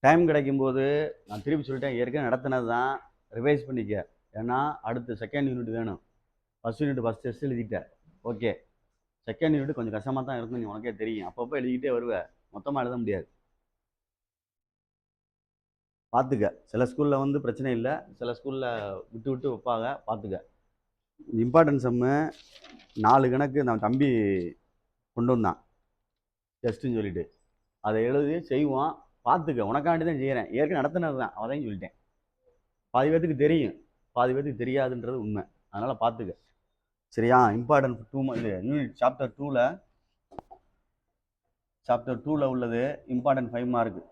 Time கிடைக்கும்போது நான் திருப்பி சொல்லிட்டேன், ஏற்கனவே நடத்தினது தான், ரிவைஸ் பண்ணிக்க. ஏன்னா அடுத்து செகண்ட் யூனிட் வேணும். ஃபர்ஸ்ட் யூனிட் ஃபஸ்ட் டெஸ்ட் எழுதிட்டேன், ஓகே. செகண்ட் யூனிட் கொஞ்சம் கஷ்டமாக தான் இருக்கும், நீ உனக்கே தெரியும். அப்பப்போ எழுதிக்கிட்டே வருவேன், மொத்தமாக எழுத முடியாது. பார்த்துக்க. சில ஸ்கூலில் வந்து பிரச்சனை இல்லை, சில ஸ்கூலில் விட்டு விட்டு வைப்பாங்க, பார்த்துக்க. இம்பார்ட்டன்ட் சம்மு 4 கணக்கு நான் தம்பி கொண்டு வந்தான் டெஸ்ட்டுன்னு சொல்லிட்டு, அதை எழுதி செய்வான். பார்த்துக்க, உனக்காண்டி தான் செய்கிறேன், ஏற்கனவே நடத்தினது தான், அதையும் சொல்லிட்டேன். பாதி பேத்துக்கு தெரியும், பாதி பேத்துக்கு தெரியாதுன்றது உண்மை, அதனால் பார்த்துக்க சரியா. இம்பார்ட்டன்ட் 2 இது யூனிட் சாப்டர் 2ல் உள்ளது இம்பார்ட்டன்ட் 5 மார்க்கு.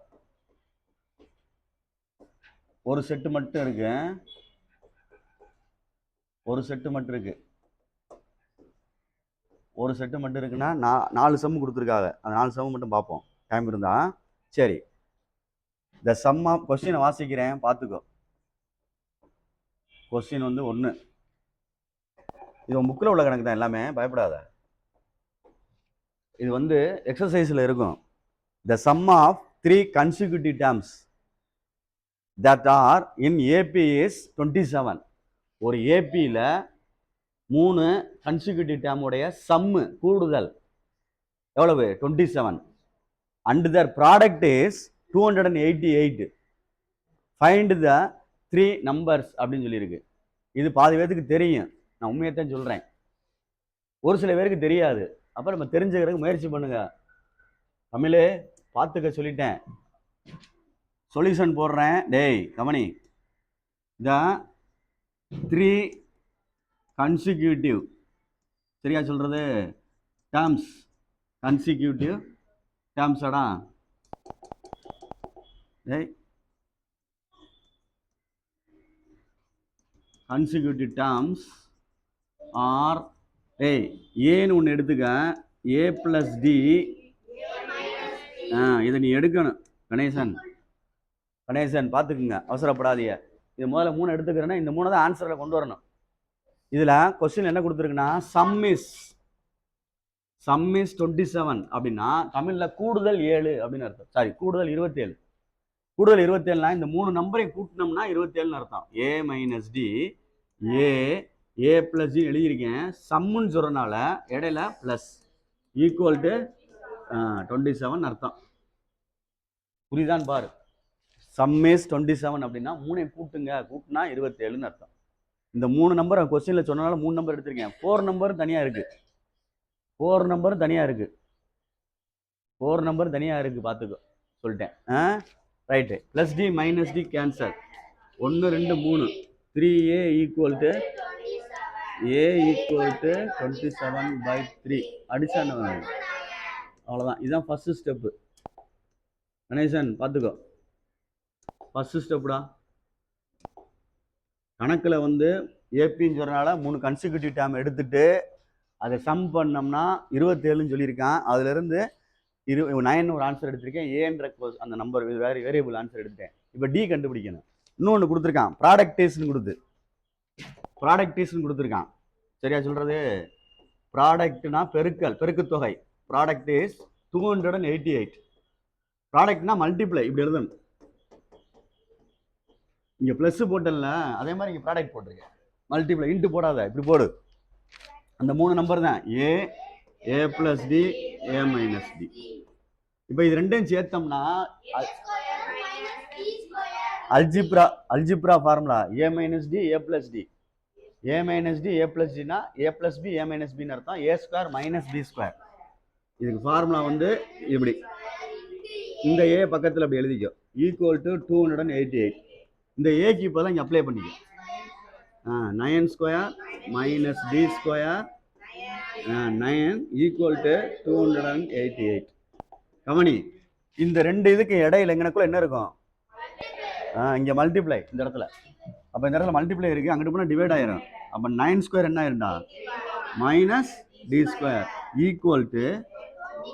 ஒரு செட்டு மட்டும் இருக்கு, ஒரு செட்டு மட்டும் இருக்குன்னா 4 சம் கொடுத்துருக்காங்க. அந்த 4 சம் மட்டும் பார்ப்போம் டைம் இருந்தா. சரி, இந்த சம் ஆஃப் கொஸ்டினை வாசிக்கிறேன், பார்த்துக்கோ. கொஸ்டின் வந்து 1, இது உன் புக்கில் உள்ள கணக்கு தான் எல்லாமே, பயப்படாத. இது வந்து எக்ஸசைஸில் இருக்கும். The sum of 3 consecutive terms that are in AP is 27. ஒரு ஏபியில் 3 consecutive term உடைய சம்மு கூடுதல் எவ்வளவு? 27. and their product is 288. find the 3 numbers அப்படின்னு சொல்லியிருக்கு. இது பாதி பேருக்கு தெரியும், நான் உண்மையத்தான் சொல்கிறேன். ஒரு சில பேருக்கு தெரியாது. அப்புறம் நம்ம தெரிஞ்சுக்கிறதுக்கு முயற்சி பண்ணுங்க. தமிழே பார்த்துக்க சொல்லிட்டேன், சொல்யூஷன் போடுறேன். டேய் கவனி, த 3 consecutive, சரியா சொல்றது, டேர்ம்ஸ், consecutive terms அடா. டேய் consecutive terms ஆர் ஏன்னு ஒன்று எடுத்துக்க, ஏ பிளஸ் டி. இதை நீ எடுக்கணும் கணேசன், பார்த்துக்குங்க, அவசரப்படாதீங்க. இது முதல்ல 3 எடுத்துக்கிறேன்னா இந்த 3 தான் ஆன்சரில் கொண்டு வரணும். இதில் கொஸ்டின் என்ன கொடுத்துருக்குன்னா, சம் இஸ் 27 அப்படின்னா தமிழில் கூடுதல் 7 அப்படின்னு அர்த்தம். சாரி, கூடுதல் 27. கூடுதல் 27னா இந்த 3 நம்பரையும் கூட்டினோம்னா 27ன்னு அர்த்தம். ஏ மைனஸ் டி, ஏ பிளஸ் டி எழுதியிருக்கேன். சம்முன்னு சொல்கிறனால இடையில பிளஸ் ஈக்குவல் டு 27 அர்த்தம். புரியுதான்னு பாரு. சம் இஸ் 27 அப்படின்னா 3 கூட்டினா 27ன்னு அர்த்தம். இந்த 3 நம்பர் கொஸ்டினில் சொன்னனால 3 நம்பர் எடுத்திருக்கேன். 4 நம்பரும் தனியாக இருக்கு, 4 நம்பரும் தனியாக இருக்கு, பார்த்துக்கோ சொல்லிட்டேன். Right. Plus d minus d cancel. 1 2 3 3a equal to 27/3 அடிச்சான. அவ்வளோதான், இதுதான் ஃபர்ஸ்ட் ஸ்டெப்பு. கணேசன் பார்த்துக்கோ, ஃபர்ஸ்ட் ஸ்டெப்புடா. கணக்கில் வந்து ஏபின்னு சொல்கிறனால 3 consecutive term எடுத்துட்டு அதை சம் பண்ணோம்னா 27ன்னு சொல்லியிருக்கான். அதுலேருந்து 9 ஒரு ஆன்சர் எடுத்திருக்கேன். ஏன்ற அந்த நம்பர் வேரியபிள் ஆன்சர் எடுத்துட்டேன். இப்போ டி கண்டுபிடிக்கணும். இன்னொன்று கொடுத்துருக்கான், ப்ராடக்டேஷன் கொடுத்துருக்கான். சரியா சொல்கிறது? ப்ராடக்ட்னா பெருக்குத்தொகை. Product is 288. ப்ராடக்ட்னா மல்டிப்ளை, இப்படி எழுதணும். இங்கே ப்ளஸ் போட்டல, அதே மாதிரி இங்கே ப்ராடக்ட் போட்டிருக்கேன். மல்டிப்ளை, இன்ட்டு போடாத, இப்படி போடு. அந்த 3 நம்பர் தான் ஏ பிளஸ் டி, ஏ மைனஸ் டி. இப்போ இது ரெண்டையும் சேர்த்தோம்னா அல்ஜிப்ரா ஃபார்முலா ஏ மைனஸ் டி, ஏ பிளஸ் டி. ஏ மைனஸ் டி, ஏ பிளஸ் டினா ஏ பிளஸ் பி, ஏ மைனஸ் பின்னு அர்த்தம். ஏ ஸ்கொயர் மைனஸ் பி ஸ்கொயர். இதுக்கு ஃபார்முலா வந்து இப்படி, இந்த ஏ பக்கத்தில் அப்படி எழுதிக்கோ, ஈக்குவல் டு 288. இந்த ஏக்கு இப்போ தான் இங்கே அப்ளை பண்ணிக்கோ. 9 square minus d square 9 equal to 288. கவனி, இந்த 2 இதுக்கு இடையில எங்கனக்குள்ள என்ன இருக்கும்? இங்கே மல்டிப்ளை, இந்த இடத்துல. அப்போ இந்த இடத்துல மல்டிப்ளை இருக்குது, அங்கிட்டு போனால் டிவைட் ஆயிரும். அப்போ 9 ஸ்கொயர் என்ன ஆயிருண்டா, minus d square equal to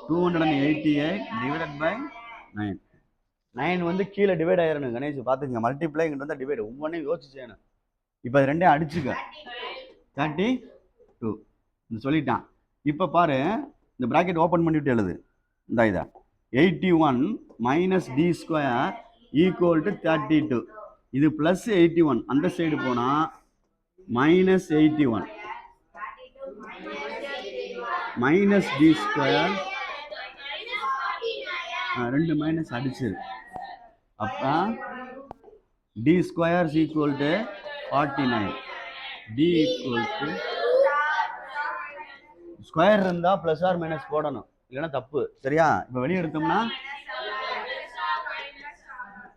288 divided by 9. 9 வந்து கீழே டிவைட் ஆயிரணும் கணேஷ், பார்த்துக்கங்க. மல்டிப்ளை இங்கிட்ட வந்தால் டிவைட், ஒவ்வொன்றையும் யோசிச்சு செய்யணும். இப்போ அது ரெண்டையும் அடிச்சுக்க, 32 சொல்லிட்டான். இப்போ பாரு, இந்த ப்ராக்கெட் ஓப்பன் பண்ணிவிட்டு எழுது. இந்த இதை 81 minus d square equal to 32. இது ப்ளஸ் 81. அந்த சைடு போனால் மைனஸ் 81 மைனஸ் டி ஸ்கொயர். ரெண்டு மைனஸ் அடிச்சது. அப்போ d square equal to 49. D equal to square இருந்தால் ப்ளஸ் ஆர் மைனஸ் போடணும், இல்லைன்னா தப்பு. சரியா? இப்போ வெளியே எடுத்தோம்னா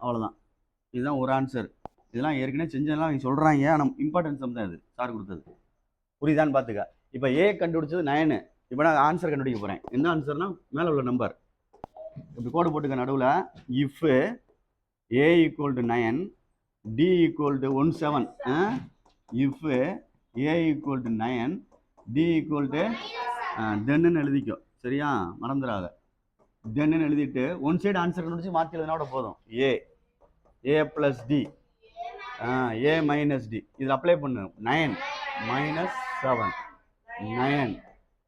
அவ்வளோதான். இதுதான் ஒரு ஆன்சர். இதெல்லாம் ஏற்கனவே செஞ்சதெல்லாம் அவங்க சொல்கிறாங்க, ஆனால் இம்பார்ட்டன்ஸ் தான் இது சார் கொடுத்தது. புரியுதான்னு பார்த்துக்க. இப்போ ஏ கண்டுபிடிச்சது 9. இப்போ நான் ஆன்சர் கண்டுபிடிக்க போகிறேன். என்ன ஆன்சர்னா மேலே உள்ள நம்பர் இப்படி கோடு போட்டுக்க நடுவில். If a equal to 9, d equal to 17. If a equal to 9, d equal to தென்னு எழுதிக்கோ. சரியா? மறந்துடாத. தென்னு எழுதிட்டு ஒன் சைடு ஆன்சர் கண்டுபிடிச்சி மாற்றி எழுதினோட போதும். ஏ ப்ளஸ் டி, ஏ மைனஸ் டி. இதில் அப்ளை பண்ணு. 9 மைனஸ் 7,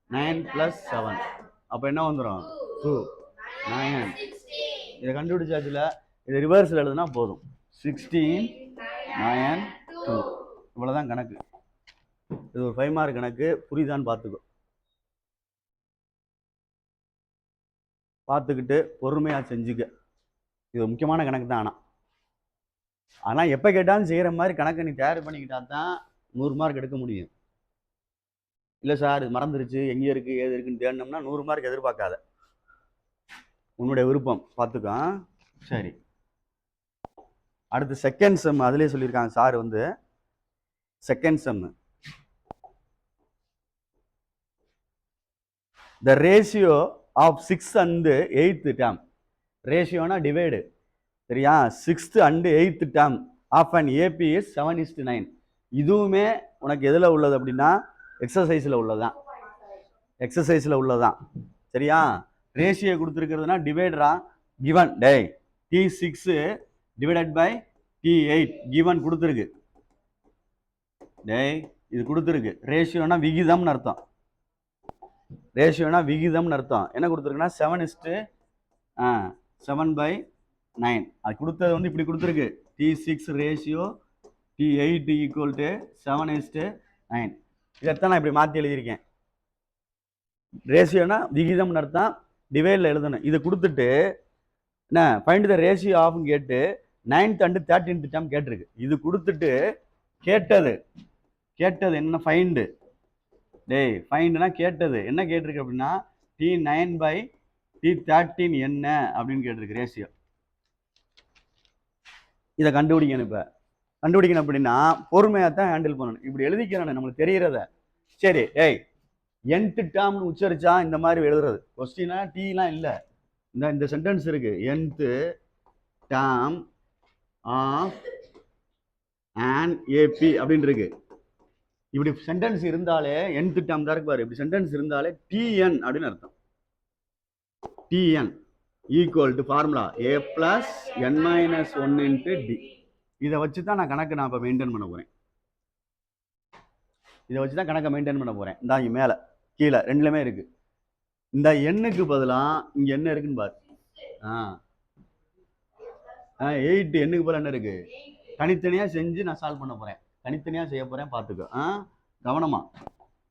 9 ப்ளஸ் 7. அப்போ என்ன வந்துடும்? 2, 9. இதை கண்டுபிடிச்சாச்சுல. இதை ரிவர்ஸில் எழுதுனா போதும். 16, 9, 2. இவ்வளோதான் கணக்கு. இது ஒரு 5 மார்க் கணக்கு. புரியுதான்னு பார்த்துக்கோ. பார்த்துக்கிட்டு பொறுமையாக செஞ்சுக்க. இது முக்கியமான கணக்கு தான். ஆனால் எப்போ கேட்டாலும் செய்கிற மாதிரி கணக்கை நீ தயார் பண்ணிக்கிட்டா தான் 100 மார்க் எடுக்க முடியும். இல்லை சார் இது மறந்துருச்சு, எங்கே இருக்குது ஏது இருக்குன்னு தேடினோம்னா 100 மார்க் எதிர்பார்க்காத. உன்னுடைய விருப்பம் பார்த்துக்கோ. சரி, அடுத்து செகண்ட் செம். அதுலேயே சொல்லியிருக்காங்க சார் வந்து second sem. The ratio of 6 and 8th term. ரேஷியோனா டிவைடு. சரியா? 6th and 8th term of an AP is 7:9. இதுவுமே உனக்கு எதில் உள்ளது அப்படின்னா எக்ஸசைஸில் உள்ளதான். எக்ஸசைஸில் உள்ளதான். சரியா? ரேஷியோ கொடுத்துருக்கிறதுனா டிவைடரா கிவன். டேய் T6 divided by T8 given கொடுத்துருக்கு. டேய் இது கொடுத்துருக்கு. ரேஷியோனா விகிதம்னு அர்த்தம். ரேஷியோனா விகிதம்னு அர்த்தம். என்ன கொடுத்துருக்குன்னா 7:7/9. அது கொடுத்தது வந்து இப்படி கொடுத்துருக்கு. T6 ratio T8 equal to 7:9. இதைத்தான் நான் இப்படி மாற்றி எழுதியிருக்கேன். ரேஷியோனா விகிதம்னு அர்த்தம். டிவைடில் எழுதணும். இது கொடுத்துட்டு என்ன ஃபைண்ட் த ரேஷியோ ஆஃப்னு கேட்டு 9th and 13th term கேட்டிருக்கு. இது கொடுத்துட்டு கேட்டது என்ன ஃபைண்டு. டேய் ஃபைண்டுனா கேட்டது என்ன கேட்டிருக்கு அப்படின்னா T9/T13 என்ன அப்படின்னு கேட்டிருக்கு ரேஷியோ. இதை கண்டுபிடிக்கணும். இப்போ கண்டுபிடிக்கணும் அப்படின்னா பொறுமையாக தான் ஹேண்டில் பண்ணணும். இப்படி எழுதிக்கிறேன் நம்மளுக்கு தெரியறத. சரி, டேய் nth டேர்ம்னு உச்சரிச்சா இந்த மாதிரி எழுதுறது. கொஸ்டினா டீலாம் இல்லை. இந்த சென்டென்ஸ் இருக்கு. nth term of an AP அப்படின்னு இருக்கு. இப்படி சென்டென்ஸ் இருந்தாலே nth டேர்ம் தான் இருக்கு பாரு. இப்படி சென்டென்ஸ் இருந்தாலே TN அப்படின்னு அர்த்தம். TN equal to formula A plus n-1 into D. இதை வச்சு தான் நான் கணக்கு இப்போ மெயின்டைன் பண்ண போகிறேன். இதை வச்சு தான் கணக்கை மெயின்டைன் பண்ண போகிறேன். இந்த இங்கே மேலே கீழே ரெண்டுலேயுமே இருக்குது. இந்த எண்ணுக்கு பதிலாக இங்கே என்ன இருக்குன்னு பாரு. 8 எண்ணுக்கு பதிலாக என்ன இருக்குது? தனித்தனியாக செஞ்சு நான் சால்வ் பண்ண போகிறேன். தனித்தனியாக செய்ய போகிறேன். பார்த்துக்கோ கவனமாக.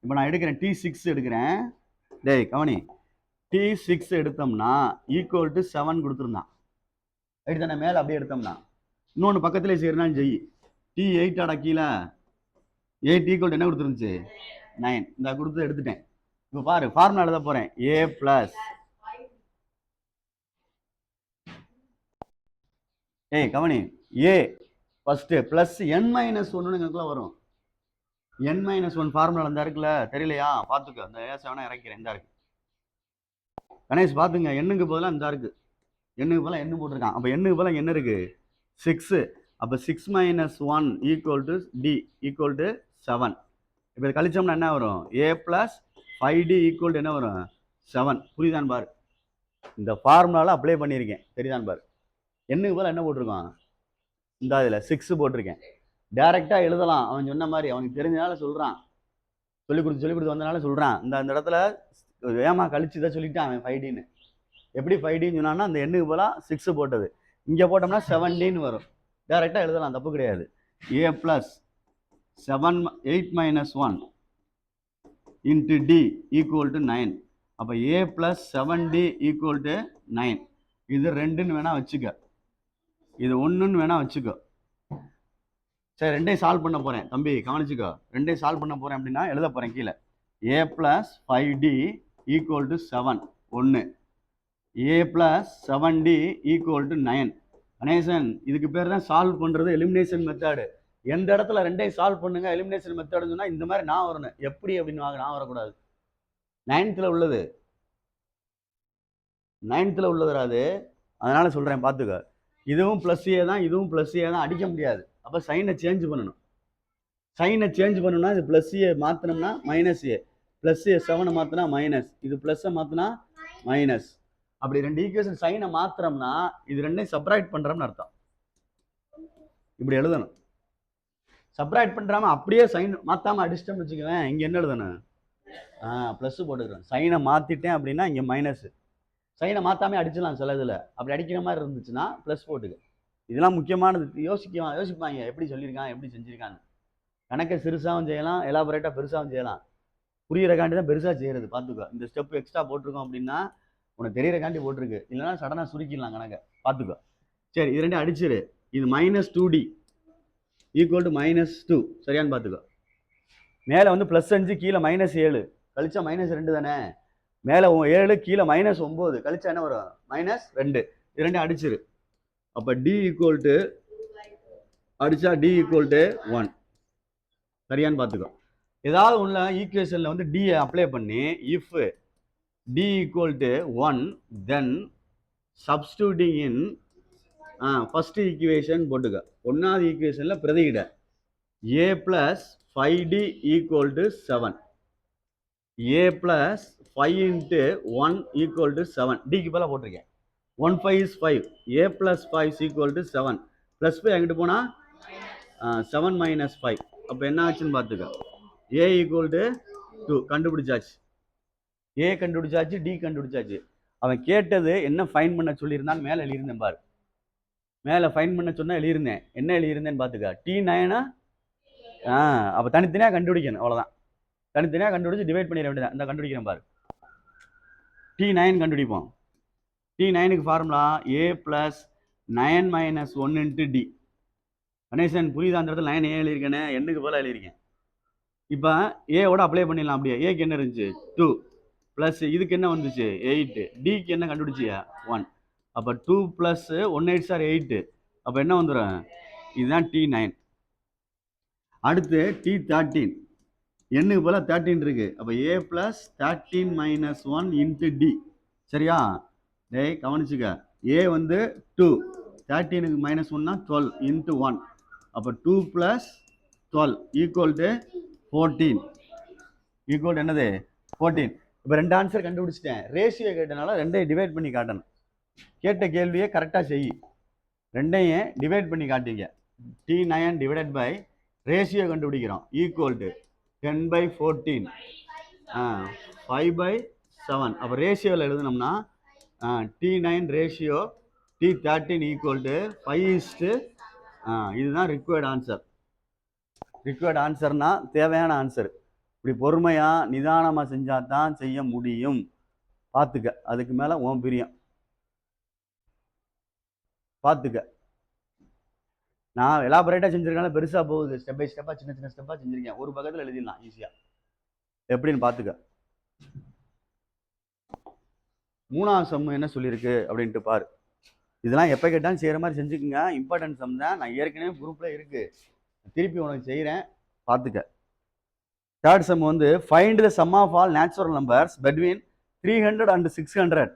இப்போ நான் எடுக்கிறேன் T6 எடுக்கிறேன். டேய் கவனி. T6 எடுத்தோம்னா ஈக்குவல் டு 7 கொடுத்துருந்தான். ரைட் தானே? மேலே அப்படியே எடுத்தோம்னா இன்னொன்று பக்கத்துலேயே செய்யறனாலும் செய். T8 ஆடா கீழே 8 ஈக்குவல் டு என்ன கொடுத்துருந்துச்சு? 9. இந்த கொடுத்து எடுத்துட்டேன். இப்போ பாரு ஃபார்முலா எழுத போகிறேன். A ப்ளஸ் கவனி A ஃபர்ஸ்ட் ப்ளஸ் n-1 வரும். n-1 ஃபார்முலா இருந்தா இருக்குல்ல, தெரியலையா? பார்த்துக்க. அந்த A7 இறக்கிறேன். இந்த இருக்கு கணேஷ் பார்த்துங்க. எண்ணுக்கு பதிலாக இந்த இருக்கு. எண்ணுக்கு பதிலாக என்ன போட்டிருக்கான். அப்போ எண்ணுக்கு பதிலாக என்ன இருக்கு? 6. அப்போ 6 - 1 equal to D equal to 7. இப்போ இது கழிச்சோம்னா என்ன வரும்? A plus 5D equal to என்ன வரும்? 7. புரியுதான் பாரு. இந்த ஃபார்முலாவில் அப்ளை பண்ணியிருக்கேன். தெரியுதான் பாரு. எண்ணுக்கு பதிலாக என்ன போட்டிருக்கான்? இந்த இதில் 6 போட்டிருக்கேன். டைரெக்டாக எழுதலாம். அவன் சொன்ன மாதிரி அவனுக்கு தெரிஞ்சனால சொல்கிறான். சொல்லிக் கொடுத்து வந்தனால சொல்கிறான். இந்த இடத்துல ஏமா கழிச்சு தான் சொல்லிட்டான் அவன் 5Dன்னு. எப்படி 5Dன்னு சொன்னான்னா அந்த எண்ணுக்கு பதிலாக 6 போட்டது. இங்கே போட்டோம்னா 7Dன்னு வரும். டைரெக்டாக எழுதலாம், தப்பு கிடையாது. A + 8 - 1 into D = 9. அப்போ A + 7D = 9. இது 2ன்னு வேணா வச்சுக்க, இது 1ன்னு வேணா வச்சுக்கோ. சரி, ரெண்டையும் சால்வ் பண்ண போகிறேன் தம்பி, கவனிச்சுக்கோ. ரெண்டையும் சால்வ் பண்ண போகிறேன் அப்படின்னா எழுத போகிறேன் கீழே. A + 5D = 7 1. A + 7D = 9. Ganesan, இதுக்கு பேர் தான் சால்வ் பண்ணுறது எலிமினேஷன் மெத்தடு. எந்த இடத்துல ரெண்டையும் சால்வ் பண்ணுங்க எலிமினேஷன் மெத்தடுன்னு சொன்னால் இந்த மாதிரி நான் வரணும். எப்படி அப்படின்னு நான் வரக்கூடாது. 9th உள்ளது, 9th உள்ளது. அதனால சொல்கிறேன் பார்த்துக்க. இதுவும் +A தான், இதுவும் +A தான், அடிக்க முடியாது. அப்போ சைனை சேஞ்ச் பண்ணணும். சைனை சேஞ்ச் பண்ணணும்னா இது +A மாற்றினோம்னா -A, +A 7 மாற்றினா மைனஸ், இது ப்ளஸ்ஸை மாற்றினா மைனஸ். அப்படி 2 ஈக்குவேஷன் சைனை மாத்திரம்னா இது ரெண்டையும் சப்ராக்ட் பண்ணுறோம்னு அர்த்தம். இப்படி எழுதணும். சப்ராக்ட் பண்ணுறாம அப்படியே சைன் மாற்றாமல் அடிச்சிட்டோம்னு வச்சுக்குவேன், இங்கே என்ன எழுதணும்? ப்ளஸ் போட்டுக்கிறேன். சைனை மாற்றிட்டேன் அப்படின்னா இங்கே மைனஸ். சைனை மாற்றாமே அடிச்சிடலாம் சில இதில். அப்படி அடிக்கிற மாதிரி இருந்துச்சுன்னா ப்ளஸ் போட்டுக்க. இதெல்லாம் முக்கியமானது. யோசிப்பாங்க எப்படி சொல்லியிருக்கான், எப்படி செஞ்சுருக்கான்னு. கணக்கை சிறுசாகவும் செய்யலாம், எலாபரேட்டாக பெருசாகவும் செய்யலாம். புரியிறக்காண்டி தான் பெருசாக செய்கிறது. பார்த்துக்கோ, இந்த ஸ்டெப் எக்ஸ்ட்ரா போட்டிருக்கோம் அப்படின்னா உனக்கு தெரியறக்காண்டி போட்டிருக்கு. இல்லைன்னா சடனாக சுருக்கிடலாம் கணக்கை. பார்த்துக்கோ. சரி, இது ரெண்டும் அடிச்சிரு. இது -2D = -2. சரியான்னு பார்த்துக்கோ. மேலே வந்து +5, கீழே -7, கழிச்சா -2 தானே. மேலே 7, கீழே -9, கழிச்சா என்ன வரும்? -2. இது ரெண்டும் அடிச்சிரு. அப்போ D அடிச்சா D = 1. சரியான்னு பார்த்துக்கோ. ஏதாவது உள்ள ஈக்குவேஷனில் வந்து D அப்ளை பண்ணி if D = 1 then substituting in first equation போட்டுக்க. 1வது ஈக்குவேஷனில் பிரதியிட A + 5D = 7. A + 5 × 1 = 7. Dக்கு பதிலாக போட்டிருக்கேன். 1 5 is 5. A + 5 = 7. +5 அங்கிட்டு போனால் 7 - 5. அப்போ என்ன ஆச்சுன்னு பார்த்துக்க. A = 2 கண்டுபிடிச்சாச்சு. A கண்டுபிடிச்சாச்சு, D கண்டுபிடிச்சாச்சு. அவன் கேட்டது என்ன ஃபைன் பண்ண சொல்லியிருந்தான் மேலே எழுதியிருந்தேன் பாரு. மேலே ஃபைன் பண்ண சொன்னால் எழுதியிருந்தேன். என்ன எழுதியிருந்தேன்னு பார்த்துக்க. T9 அப்போ தனித்தனியாக கண்டுபிடிக்கணும், அவ்வளோதான். தனித்தனியாக கண்டுபிடிச்சி டிவைட் பண்ணிட வேண்டியதான். இந்த கண்டுபிடிக்கிறேன் பாரு. T9 கண்டுபிடிப்போம். T9க்கு ஃபார்முலா A + 9 - 1 × D. கணேசன் புரியுதா? அந்த இடத்துல 9 எழுதியிருக்கேன்னு எண்ணுக்கு போல எழுதியிருக்கேன். இப்போ ஏவோட அப்ளை பண்ணிடலாம். அப்படியே ஏக்கு என்ன இருந்துச்சு? 2 ப்ளஸ் இதுக்கு என்ன வந்துச்சு? 8. டிக்கு என்ன கண்டுபிடிச்சியா? 1. அப்போ 2 + 1 8 are 8. அப்போ என்ன வந்துடும்? இதுதான் T9. அடுத்து T13. எண்ணுக்கு போல 13 இருக்கு. அப்போ A + 13 - 1 × D. சரியா? டேய் கவனிச்சுக்க. A வந்து 2, 13க்கு -1னா 12 × 1. அப்போ 2 + 12 = 14. ஈக்குவல் என்னது? 14. இப்போ 2 ஆன்சர் கண்டுபிடிச்சிட்டேன். ரேஷியோ கேட்டனால 2ஐயும் டிவைட் பண்ணி காட்டணும். கேட்ட கேள்வியை கரெக்டாக செய். 2ஐயும் டிவைட் பண்ணி காட்டிங்க. T9 / ரேஷியோ கண்டுபிடிக்கிறோம். ஈக்குவல் 10/14 5/7. அப்போ ரேஷியோவில் எழுதுனோம்னா T9 ரேஷியோ T13 = 5. இதுதான் ரிக்வயர்டு ஆன்சர். ரிக்வயர்டு ஆன்சர்னா தேவையான ஆன்சர். இப்படி பொறுமையாக நிதானமாக செஞ்சால் தான் செய்ய முடியும். பார்த்துக்க. அதுக்கு மேலே உன் பிரியம். பார்த்துக்க. நான் எலாபரேட்டாக செஞ்சுருக்கேன், பெருசாக போகுது. ஸ்டெப் பை ஸ்டெப்பாக சின்ன சின்ன ஸ்டெப்பாக செஞ்சுருக்கேன். ஒரு பக்கத்தில் எழுதிடலாம் ஈஸியாக. எப்படின்னு பார்த்துக்க. 3வது சம் என்ன சொல்லியிருக்கு அப்படின்ட்டு பாரு. இதெல்லாம் எப்போ கேட்டாலும் செய்கிற மாதிரி செஞ்சுக்குங்க. இம்பார்ட்டன்ட் சம் தான். நான் ஏற்கனவே குரூப்பில் இருக்குது, திருப்பி உனக்கு செய்கிறேன், பார்த்துக்க. 3rd சம் வந்து find the sum of all natural numbers between 300 and 600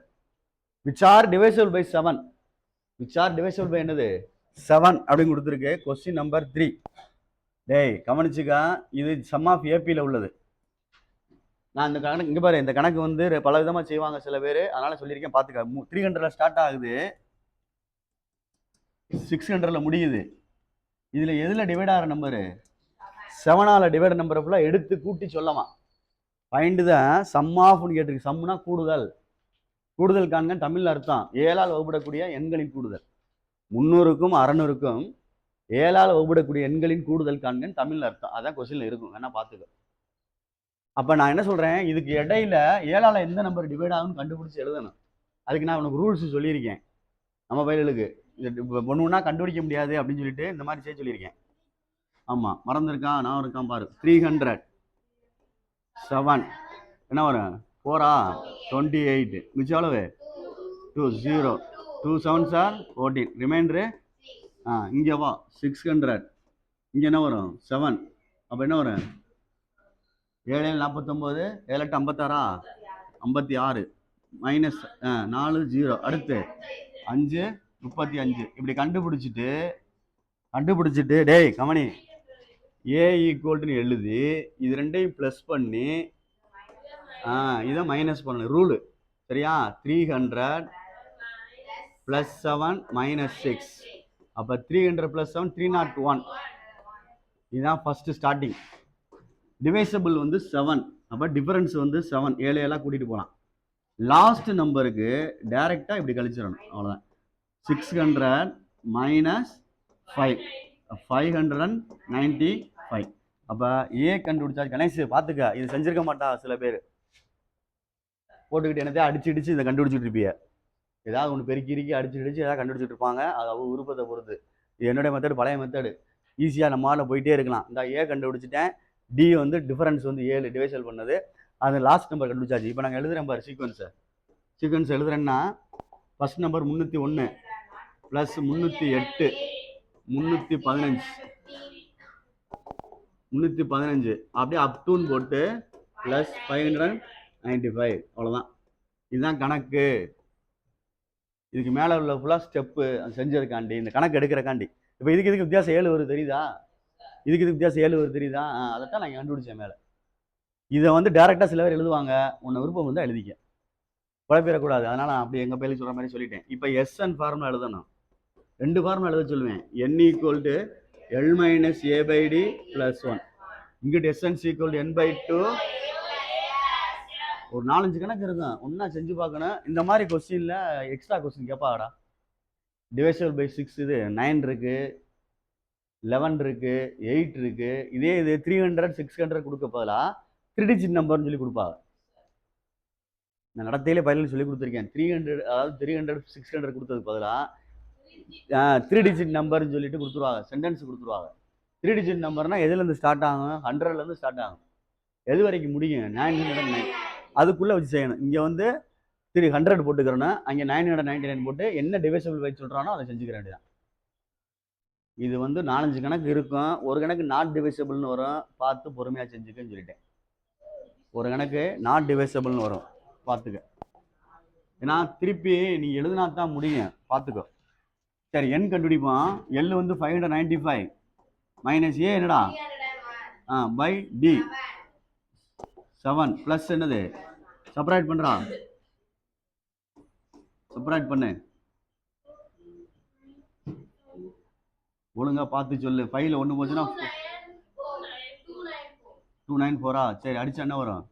which are divisible by 7. which are divisible by என்னது? 7 அப்படின்னு கொடுத்துருக்கு. Question number 3. டேய் கவனிச்சுக்கா, இது சம் ஆஃப் ஏபியில் உள்ளது. நான் இந்த கணக்கு இங்கே பாரு. இந்த கணக்கு வந்து பல விதமாக செய்வாங்க சில பேர், அதனால சொல்லியிருக்கேன் பார்த்துக்க. 300ல் ஸ்டார்ட் ஆகுது, 600ல் முடியுது. இதில் எதில் டிவைட் ஆகிற நம்பரு? 7ஆல் டிவைட் நம்பரை ஃபுல்லாக எடுத்து கூட்டி சொல்லலாம். ஃபைண்ட் த சம் ஆஃப்னு கேட்டிருக்கு. சம்னா கூடுதல். கூடுதல் காண்க தமிழில் அர்த்தம் 7ஆல் வகுப்படக்கூடிய எண்களின் கூடுதல். 300க்கும் 600க்கும் 7ஆல் வகுப்படக்கூடிய எண்களின் கூடுதல் காண்கன்னு தமிழ்ல அர்த்தம். அதான் கொஸ்டின்ல இருக்கும், வேணா பார்த்துக்க. அப்போ நான் என்ன சொல்கிறேன், இதுக்கு இடையில 7ஆல் எந்த நம்பர் டிவைட் ஆகும்னு கண்டுபிடிச்சி எழுதணும். அதுக்கு நான் உனக்கு ரூல்ஸ் சொல்லியிருக்கேன். நம்ம பயிலுக்கு இது ஒன்று ஒன்றா கண்டுபிடிக்க முடியாது அப்படின்னு சொல்லிட்டு இந்த மாதிரி செய்ய சொல்லியிருக்கேன். ஆமாம், மறந்துருக்கான், நான் இருக்கான் பாரு. 300 7 என்ன வரும்? 4 28 மிச்சம் எவ்வளவு? 2 0 2 7 14 ரிமைண்டரு. இங்கே வா 600 இங்கே என்ன வரும்? 7. அப்போ என்ன வரும்? 7 49 7 56 56 மைனஸ் 4 0 அடுத்து 5 35 இப்படி கண்டுபிடிச்சிட்டு டேய் கமனி ஏ ஈக்குவல்ட்டுன்னு எழுதி இது ரெண்டையும் ப்ளஸ் பண்ணி இதை மைனஸ் பண்ணணும் ரூலு, சரியா? 300 + 7 - 6. அப்போ 300 + 7 301. இதுதான் ஃபஸ்ட்டு ஸ்டார்டிங். டிவைசபிள் வந்து 7. அப்போ டிஃபரன்ஸ் வந்து 7. 7 7 கூட்டிகிட்டு போகலாம். லாஸ்ட் நம்பருக்கு டைரெக்டாக இப்படி கழிச்சிடணும், அவ்வளோதான். 600 - 5 595. அப்போ ஏ கண்டுபிடிச்சா கணேஷ் பார்த்துக்க, இது செஞ்சிருக்க மாட்டா சில பேர் போட்டுக்கிட்டு என்னத்தையும் அடிச்சு இதை கண்டுபிடிச்சிட்டு இருப்பிய. ஏதாவது ஒன்று பெருக்கி அடிச்சு ஏதாவது கண்டுபிடிச்சிட்டு இருப்பாங்க. அது அவங்க விருப்பத்தை பொறுத்து. இது என்னுடைய மெத்தடு, பழைய மெத்தடு. ஈஸியாக நம்மளால் போயிட்டே இருக்கலாம். இந்த ஏ கண்டுபிடிச்சிட்டேன், டி வந்து டிஃபரன்ஸ் வந்து 7 டிவைசல் பண்ணது, அது லாஸ்ட் நம்பர் கண்டுபிடிச்சாச்சு. இப்போ நாங்கள் எழுதுகிறேன் பாரு சீக்வன்ஸ் எழுதுறேன்னா ஃபர்ஸ்ட் நம்பர் 301 + 308 315 அப்படியே அப்டூன்னு போட்டு ப்ளஸ் 595. அவ்வளோதான். இதுதான் கணக்கு. இதுக்கு மேலே உள்ள ஃபுல்லாக ஸ்டெப்பு செஞ்சதுக்காண்டி, இந்த கணக்கு எடுக்கிறக்காண்டி. இப்போ இதுக்கு வித்தியாசம் 7 வருது தெரியுதா? இதுக்கு வித்தியாசம் 7 வருது தெரியுதா? அதைத்தான் நான் கண்டுபிடிச்சேன் மேலே. இதை வந்து டேரெக்டாக சில பேர் எழுதுவாங்க, உன்னை விருப்பம் வந்து எழுதிக்க, குழப்பிடக்கூடாது. அதனால் நான் அப்படி எங்கள் பேருக்கு சொல்கிற மாதிரி சொல்லிட்டேன். இப்போ எஸ்என் ஃபார்முலா எழுதணும். 2 ஃபார்முலா எழுத சொல்லுவேன். n = L - a/d + 1. இங்கிட்டு SN = n/2. ஒரு 4-5 கணக்கு இருக்கும், ஒன்றா செஞ்சு பார்க்கணும். இந்த மாதிரி கொஸ்டினில் எக்ஸ்ட்ரா கொஸ்டின் கேட்பாடா. டிவைசபிள் பை 6 இது 9 இருக்கு, 11 இருக்கு, 8 இருக்கு. இதே இது 300 600 கொடுக்க பதிலாக 3 டிஜிட் நம்பர்னு சொல்லி கொடுப்பாங்க. நான் நடத்தையிலே பயிலும் சொல்லி கொடுத்துருக்கேன். 300 அதாவது 300 600 கொடுத்ததுக்கு பதிலாக 3 டிஜிட் நம்பர்னு சொல்லிட்டு கொடுத்துருவாங்க, சென்டென்ஸ் கொடுத்துருவாங்க. 3 டிஜிட் நம்பர்னா எதுலேருந்து ஸ்டார்ட் ஆகும்? 100லேருந்து ஸ்டார்ட் ஆகும். எது வரைக்கும் முடியும்? 909. அதுக்குள்ளே வச்சு செய்யணும். இங்கே வந்து 300 போட்டுக்கிறோன்னா அங்கே 999 போட்டு என்ன டிவைசபிள் பை சொல்கிறானோ அதை செஞ்சுக்கிற வேண்டியதான். இது வந்து 4-5 கணக்கு இருக்கும். ஒரு கணக்கு நாட் டிவைசபிள்னு வரும், பார்த்து பொறுமையாக செஞ்சுக்கன்னு சொல்லிட்டேன். ஒரு கணக்கு நாட் டிவைசபிள்னு வரும், பார்த்துக்க. ஏன்னா திருப்பி நீ எழுதுனா தான் முடியும், பார்த்துக்கோ. சரி, என் கண்டுபிடிப்போம். எல் வந்து 595 மைனஸ் ஏ என்னடா பை டி 7 ப்ளஸ் என்னது செப்பரேட் பண்ணுறா, செப்பரேட் பண்ணு ஒழுங்கா பார்த்து சொல்லு. 5ல் 1 போச்சுன்னா 294. சரி, அடிச்சா என்ன வரும்?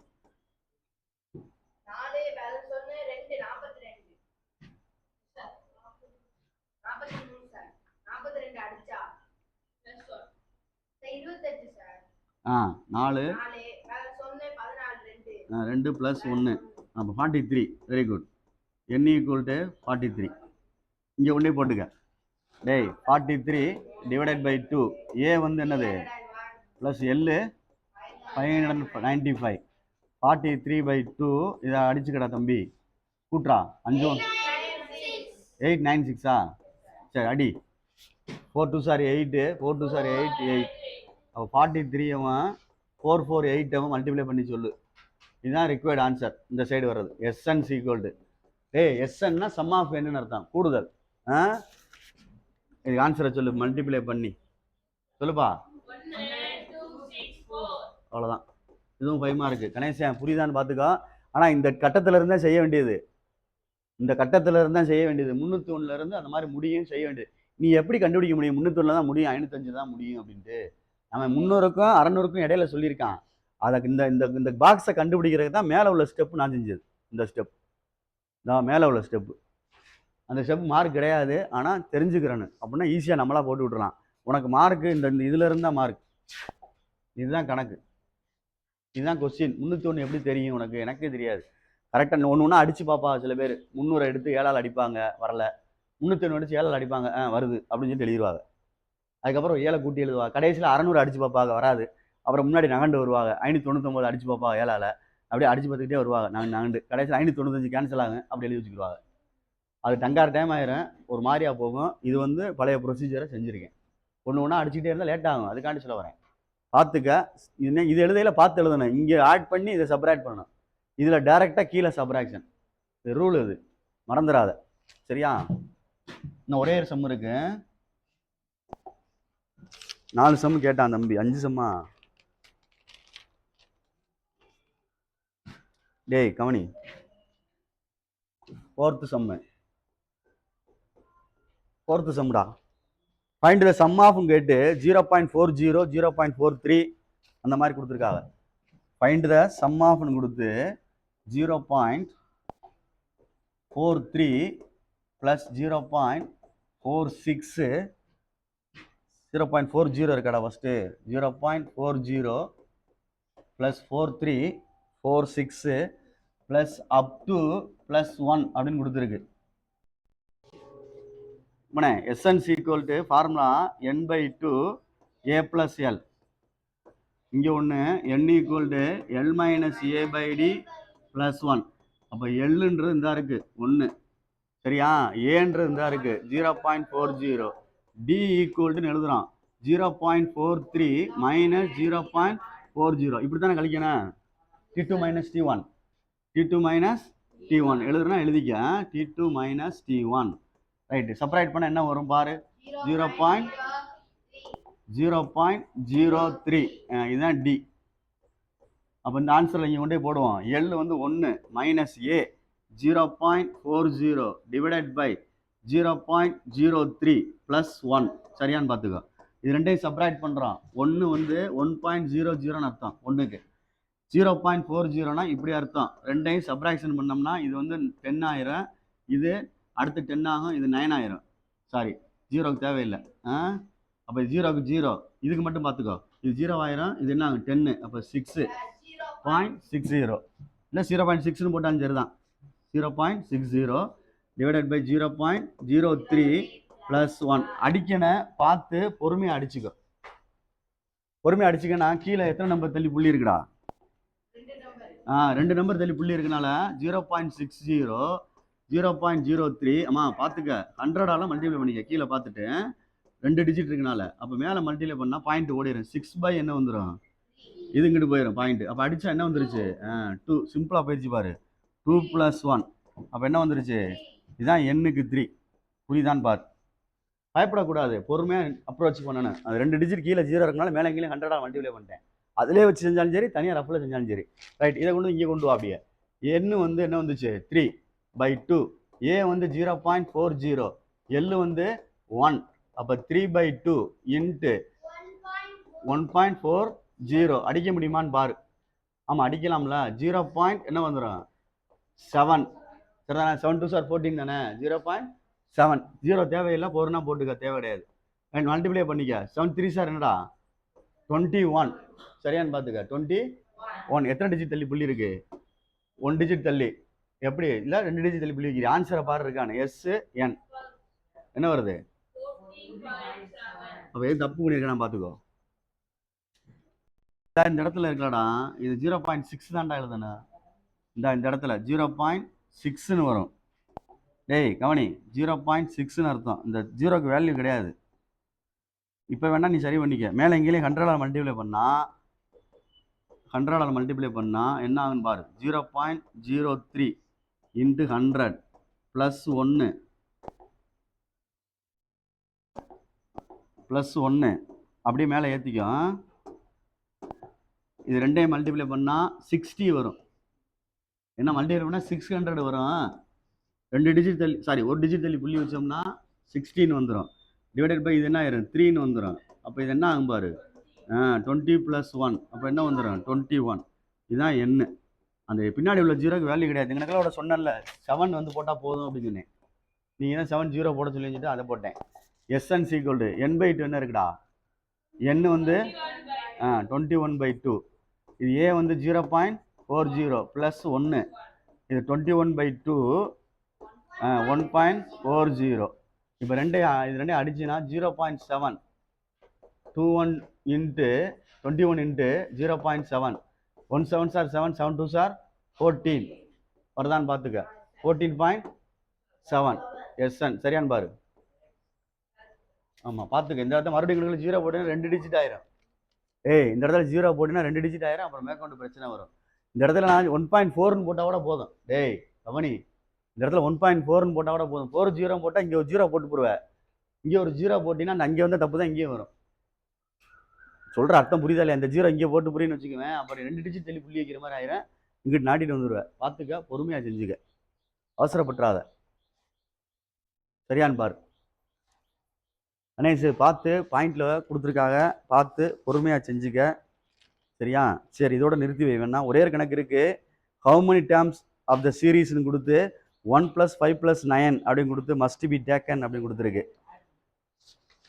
4 2 + 1 அப்போ 43. Very good. n = 43. இங்கே ஒன்றே போட்டுக்க. டேய் 43 / 2. ஏ வந்து என்னது ப்ளஸ் எல் 595. 43/2 இதை அடிச்சுக்கடா தம்பி, கூட்டுறா. 5 896. சரி அடி. 4 2 8 4 2 8 8. அப்போ 43 448 மல்டிப்ளை பண்ணி சொல்லு. இதுதான் ரிக்வயர்டு ஆன்சர். இந்த சைடு வர்றது SN = SNனா சம் ஆஃப் என்னன்னு அர்த்தம், கூடுதல். இதுக்கு ஆன்சரை சொல்லு, மல்டிப்ளை பண்ணி சொல்லுப்பா. அவ்வளோதான். இதுவும் 5 மார்க்கு. கணேசன் புரியுதான்னு பார்த்துக்கோ. ஆனால் இந்த கட்டத்தில் இருந்தால் செய்ய வேண்டியது, 301 இருந்து அந்த மாதிரி முடியும் செய்ய வேண்டியது. நீ எப்படி கண்டுபிடிக்க முடியும்? 301 தான் முடியும், 505 தான் முடியும் அப்படின்ட்டு. அவன் 300க்கும் 600க்கும் இடையில சொல்லியிருக்கான். அதுக்கு இந்த பாக்ஸை கண்டுபிடிக்கிறதுக்கு தான் மேலே உள்ள ஸ்டெப்பு நான் செஞ்சது. இந்த ஸ்டெப் தான் மேலே உள்ள ஸ்டெப்பு. அந்த ஸ்டெப் மார்க் கிடையாது, ஆனால் தெரிஞ்சுக்கிறேன்னு அப்படின்னா ஈஸியாக நம்மளாக போட்டு விட்டுறலாம். உனக்கு மார்க்கு இந்த இதில் இருந்தால் மார்க், இதுதான் கணக்கு, இதுதான் கொஸ்டின். 301 எப்படி தெரியும் உனக்கு? எனக்கே தெரியாது. கரெக்டாக ஒன்று ஒன்றா அடித்து பார்ப்பா. சில பேர் 300 எடுத்து 7ஆல் அடிப்பாங்க, வரல. 301 அடித்து 7ஆல் அடிப்பாங்க, வருது அப்படின்னு சொல்லிட்டு எழுதிடுவாங்க. அதுக்கப்புறம் 7 கூட்டி எழுதுவாங்க. கடைசியில் 600 அடித்து பார்ப்பாங்க, வராது. அப்புறம் முன்னாடி நகண்டு வருவாங்க, 599 அடித்து பார்ப்பாங்க 7ஆல். அப்படியே அடித்து பார்த்துக்கிட்டே வருவாங்க, நகண்டு. கடைசியில் 595 கேன்சல் ஆகும், அப்படி எழுதி வச்சுக்கிடுவாங்க. அது டங்கார் டைம் ஆயிரும், ஒரு மாதிரியாக போகும். இது வந்து பழைய ப்ரொசீஜரை செஞ்சுருக்கேன். ஒன்று ஒன்றா அடிச்சுக்கிட்டே இருந்தால் லேட் ஆகும், அதுக்காண்டி சொல்ல வரேன். பார்த்துக்க. இது எழுதையில் பார்த்து எழுதணும். இங்கே ஆட் பண்ணி இதை சப்ராக்ட் பண்ணணும். இதில் டைரெக்டாக கீழே சப்ராக்ஷன். இது ரூல், இது மறந்துடாத. சரியா? இன்னும் ஒரே ஒரு சம் இருக்கு. 4 சம் கேட்டான் தம்பி, 5 சம்மா? டேய் கவனி. 4th சம்டா. ஃபைண்ட் த சம் ஆஃப்னு கேட்டு 0.40 0.43 அந்த மாதிரி கொடுத்துருக்காங்க. ஃபைண்ட் த சம் ஆஃப்னு கொடுத்து 0.43 ப்ளஸ் 0.46 0.40 இருக்காடா first. 0.40 plus 43 46 plus up to plus 1 அப்படின்னு கொடுத்துருக்கு. S N equal to formula n/2 a + l. இங்கே ஒன்று n equal to l - a/d + 1. அப்போ எல்லுன்றது இந்த இருக்கு 1, சரியா? ஏன்றது இந்த இருக்கு 0.40. டி ஈக்குவல் டு எழுதுறோம் 0.43 - 0.40. இப்படி தானே கழிக்கணும். t2 - t1 t2 - t1 எழுதுனா எழுதிக்க. t2 - t1 right. செப்பரேட் பண்ண என்ன வரும் பாரு. 0.03 இதுதான் டி. அப்போ இந்த ஆன்சரில் இங்கே கொண்டே போடுவோம். எல் வந்து 1 minus a 0.40 divided by 0.03 plus 1. சரியான்னு பார்த்துக்கோ. இது ரெண்டையும் செப்பரேட் பண்ணுறோம். 1 வந்து 1.00ன்னு அர்த்தம். 1க்கு 0.40னா இப்படி அர்த்தம். ரெண்டையும் சப்ராக்ஷன் பண்ணோம்னா இது வந்து 10 ஆயிரும், இது அடுத்து 10 ஆகும், இது 9 ஆயிரும். சாரி, 0க்கு தேவையில்லை. அப்போ 0க்கு 0, இதுக்கு மட்டும் பார்த்துக்கோ. இது 0 ஆயிரும், இது என்ன ஆகும் 10. அப்போ 6.60 இல்லை 0.6ன்னு போட்டாலும் சரி தான். 0.60 டிவைடட் பை 0.03 ப்ளஸ் 1. அடிக்கணும், பார்த்து பொறுமையாக அடிச்சுக்கோ. பொறுமையாக அடிச்சுக்கன்னா கீழே எத்தனை நம்பர் தள்ளி புள்ளி இருக்குடா? 2 நம்பர் தள்ளி புள்ளி இருக்கனால 0.60 0.03. பார்த்துக்க, 100ஆல மல்டிப்ளை பண்ணிக்க. கீழே பார்த்துட்டு 2 டிஜிட் இருக்கனால. அப்போ மேலே மல்டிப்ளை பண்ணால் பாயிண்ட் ஓடிடும். 6 என்ன வந்துடும், இது இங்கிட்டு போயிடும் பாயிண்ட். அப்போ அடித்தா என்ன வந்துருச்சு 2. சிம்பிளாக போயிடுச்சு பாரு. 2 + 1 அப்போ என்ன வந்துருச்சு? இதுதான் n/3. புரியுதான்னு பாரு. பயப்படக்கூடாது, பொறுமையாக அப்ரோச் பண்ணணும். அது 2 டிஜிட் கீழே 0 இருக்கனால மேலே கீழே 100ஆல் மல்டிப்ளை பண்ணிட்டேன். அதிலே வச்சு செஞ்சாலும் சரி, தனியாக ரஃபில் செஞ்சாலும் சரி. ரைட். இதை கொண்டு இங்கே கொண்டு வா. அப்படியே n வந்து என்ன வந்துச்சு 3/2. ஏ வந்து 0.40, எல் வந்து 1. அப்போ 3/2 இன்ட்டு 1.40 அடிக்க முடியுமான்னு பாரு. ஆமாம் அடிக்கலாம்ல. 0. என்ன வந்துடும் 7. சரிதானே? 7 2 சார் 14 தானே? 0.7. 0 தேவையில்லை, பொருனா போட்டுக்க, தேவை கிடையாது. மல்டிப்ளை பண்ணிக்க. 7 3 சார் என்னடா 21. சரியான்னு பார்த்துக்க. 21. எத்தனை டிஜிட் தள்ளி புள்ளி இருக்கு? 1 டிஜிட் தள்ளி. எப்படி இல்லை 2 டிஜிட் தள்ளி புள்ளி வைக்கிறீங்க. ஆன்சரை பாரு இருக்கானு. SN என்ன வருது? அப்போ எது தப்பு பண்ணியிருக்கேன் பார்த்துக்கோ. இந்த இடத்துல இருக்கலடா, இது 0.6 தான்டா எழுதணும். இந்த இடத்துல 0.6ன்னு வரும். டேய் கவனி, 0.6ன்னு அர்த்தம். இந்த 0க்கு வேல்யூ கிடையாது. இப்போ வேணா நீ சரி பண்ணிக்க. மேலே எங்கேயும் 100ஆல் மல்டிப்ளை பண்ணால் என்ன ஆகுன்னு பாரு. 0.03 இன்ட்டு 100 ப்ளஸ் 1 அப்படியே மேலே ஏற்றிக்கும். இது ரெண்டையும் மல்டிப்ளை பண்ணால் 60 வரும். என்ன மல்டிப்ளை பண்ணால் 600 வரும். 2 டிஜிட் தள்ளி, சாரி 1 டிஜிட் தள்ளி புள்ளி வச்சோம்னா 16 வந்துடும். டிவைடட் பை இது என்ன ஆயிரும் 3ன்னு வந்துடும். அப்போ இது என்ன ஆகும் பாரு 20 + 1 அப்போ என்ன வந்துடும் 21. இதுதான் n. அந்த பின்னாடி உள்ள 0க்கு வேல்யூ கிடையாது. எங்களுக்கெல்லாம் சொன்னேன்ல 7 வந்து போட்டால் போதும் அப்படின்னு சொன்னேன். நீங்கள் தான் 7 0 போட சொல்லி வச்சுட்டு அதை போட்டேன். எஸ்என் சீக்வல் டு n/2 என்ன இருக்குடா, n வந்து 21/2. இது ஏ வந்து 0.40 ப்ளஸ் 1, இது 21/2 1.40. இப்போ இது ரெண்டையும் அடிச்சுன்னா 0.7 21 இன்ட்டு 0.7. 1 7 சார் 7, 7 2 சார் 14 வருதான்னு பார்த்துக்க. 14.7 எஸ்என் சரியான்னு பாரு. ஆமாம் பார்த்துக்க. இந்த இடத்துல மறுபடியும் 0 போட்டீங்கன்னா 2 டிஜிட் ஆயிரும். இந்த இடத்துல 0 போட்டீங்கன்னா 2 டிஜிட் ஆயிரும். அப்புறம் மேற்கொண்டு பிரச்சனை வரும். இந்த இடத்துல நான் 1.4ன்னு போட்டால் கூட போதும். கவனி, இந்த இடத்துல 1.4ன்னு போட்டால் கூட போதும். 4 0 போட்டால் இங்கே ஒரு 0 போட்டு போடுவேன். இங்கே ஒரு 0 போட்டிங்கன்னா அங்கே வந்து தப்பு தான் இங்கேயும் வரும். சொல்கிற அர்த்தம் புரியுதா இல்லையா? இந்த 0 இங்கே போட்டு புரியுன்னு வச்சுக்குவேன். அப்புறம் 2 டிஜிட் தள்ளி புள்ளி வைக்கிற மாதிரி ஆயிரும். இங்கிட்டு நாட்டிட்டு வந்துடுவேன். பார்த்துக்க, பொறுமையாக செஞ்சுக்க, அவசரப்பட்டுறாத. சரியான்னு பாரு. அனேஷ் பார்த்து பாயிண்ட்ல கொடுத்துருக்காங்க, பார்த்து பொறுமையாக செஞ்சுக்க. சரியா? சரி, இதோட நிறுத்தி வை. வேணா ஒரே ஒரு கணக்கு இருக்கு. How many terms of the சீரீஸ்னு கொடுத்து 1 + 5 + 9 அப்படின்னு கொடுத்து மஸ்ட் பி டேக்கன் அப்படின்னு கொடுத்துருக்கு.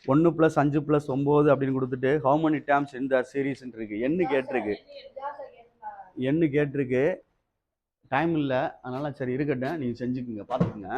1 + 5 + 9 அப்படின்னு கொடுத்துட்டு ஹவு மெனி டேர்ம்ஸ் இந்த சீரீஸ்ன்னு இருக்கு. என்ன கேட்டிருக்கு. டைம் இல்லை, அதனால சரி இருக்கட்டும், நீங்கள் செஞ்சுக்குங்க, பார்த்துக்குங்க.